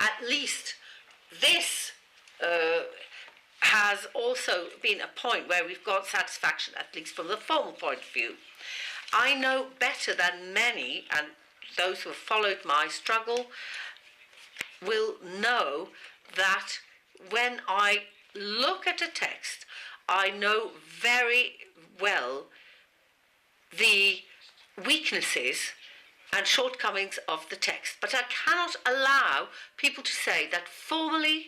At least this has also been a point where we've got satisfaction, at least from the formal point of view. I know better than many, and those who have followed my struggle will know that when I look at a text, I know very well the weaknesses and shortcomings of the text. But I cannot allow people to say that formally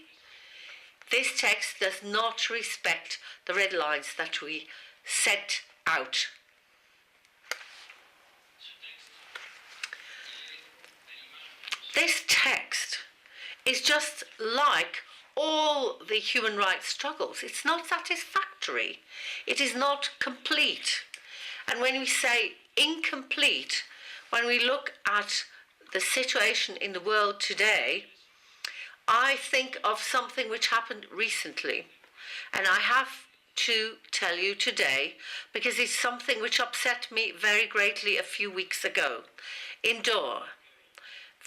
this text does not respect the red lines that we set out. This text is just like all the human rights struggles. It's not satisfactory. It is not complete. And when we say incomplete, when we look at the situation in the world today, I think of something which happened recently. And I have to tell you today, because it's something which upset me very greatly a few weeks ago. In Doha,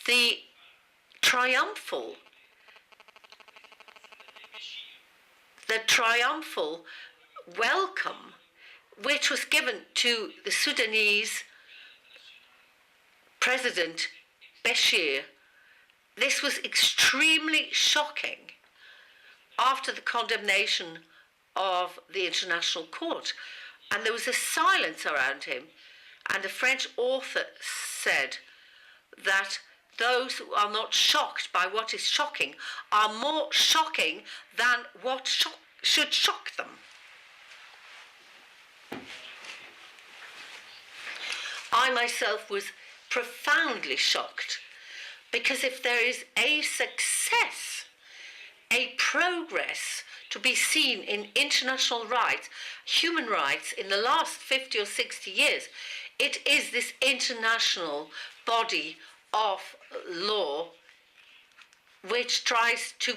the triumphal welcome which was given to the Sudanese President Bashir, this was extremely shocking after the condemnation of the International Court. And there was a silence around him. And a French author said that those who are not shocked by what is shocking are more shocking than what should shock them. I myself was profoundly shocked, because if there is a success, a progress to be seen in international rights, human rights in the last 50 or 60 years, it is this international body of law which tries to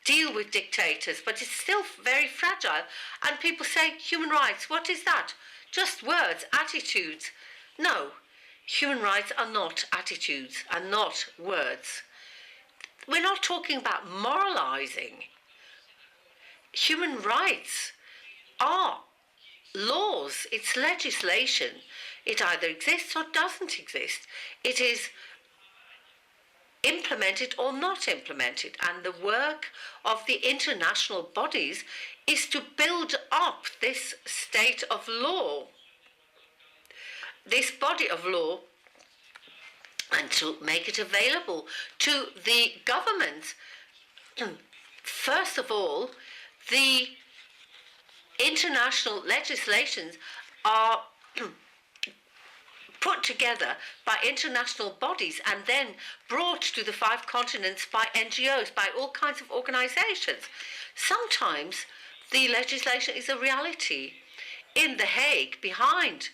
deal with dictators, but it's still very fragile. And people say, human rights, what is that? Just words, attitudes. No, human rights are not attitudes and not words. We're not talking about moralizing. Human rights are laws, it's legislation. It either exists or doesn't exist. It is implemented or not implemented, and the work of the international bodies is to build up this state of law, this body of law, and to make it available to the governments. First of all, the international legislations are put together by international bodies and then brought to the 5 continents by NGOs, by all kinds of organizations. Sometimes the legislation is a reality. In The Hague, behind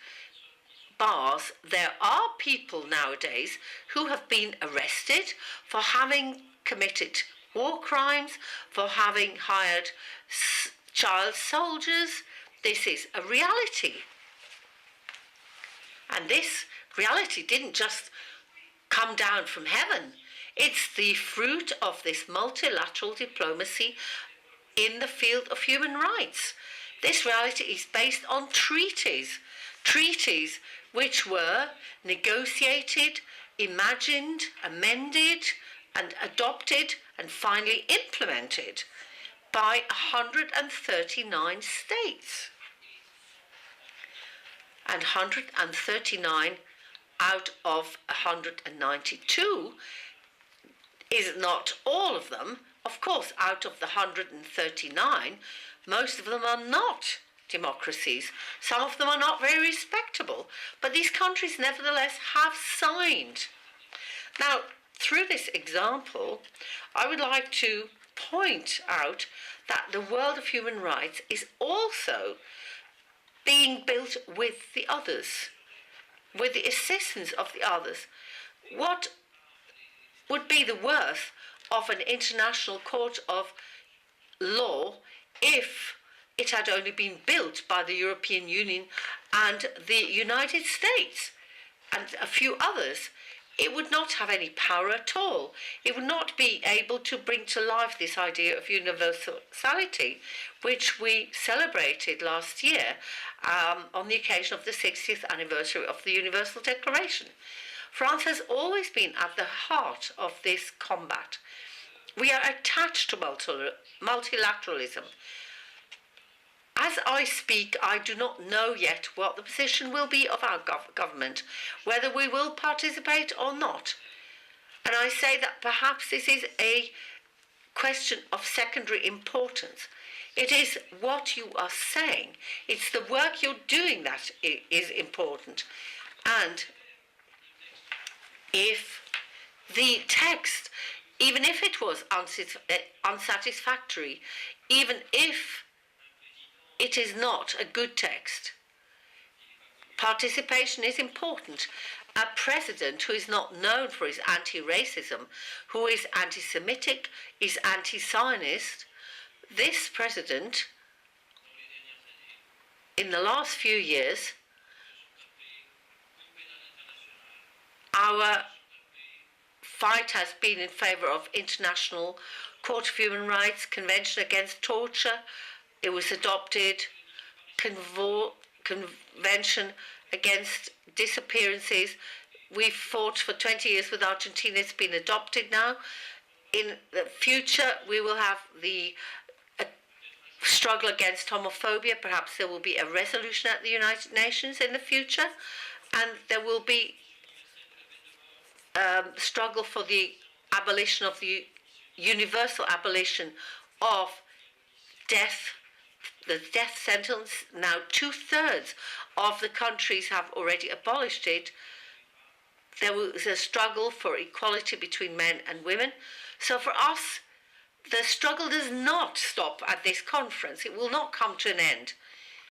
bars, there are people nowadays who have been arrested for having committed war crimes, for having hired child soldiers. This is a reality. And this reality didn't just come down from heaven. It's the fruit of this multilateral diplomacy in the field of human rights. This reality is based on treaties which were negotiated, imagined, amended, and adopted, and finally implemented by 139 states. And 139 out of 192 is not all of them. Of course, out of the 139, most of them are not democracies. Some of them are not very respectable. But these countries nevertheless have signed. Now, through this example, I would like to point out that the world of human rights is also being built with the others, with the assistance of the others. What would be the worth of an international court of law if it had only been built by the European Union and the United States and a few others? it would not have any power at all. It would not be able to bring to life this idea of universality, which we celebrated last year on the occasion of the 60th anniversary of the Universal Declaration. France has always been at the heart of this combat. We are attached to multilateralism. As I speak, I do not know yet what the position will be of our government, whether we will participate or not. And I say that perhaps this is a question of secondary importance. It is what you are saying. It's the work you're doing that is important. And if the text, even if it was unsatisfactory, even if it is not a good text, participation is important. A president who is not known for his anti-racism, who is anti-Semitic, is anti-Zionist, this president, in the last few years, our fight has been in favour of International Court of Human Rights, Convention Against Torture. It was adopted, Convention Against Disappearances. We've fought for 20 years with Argentina. It's been adopted now. In the future, we will have the struggle against homophobia. Perhaps there will be a resolution at the United Nations in the future, and there will be struggle for the abolition of the universal abolition of death, the death sentence. Now 2/3 of the countries have already abolished it. There was a struggle for equality between men and women. So for us, the struggle does not stop at this conference. It will not come to an end.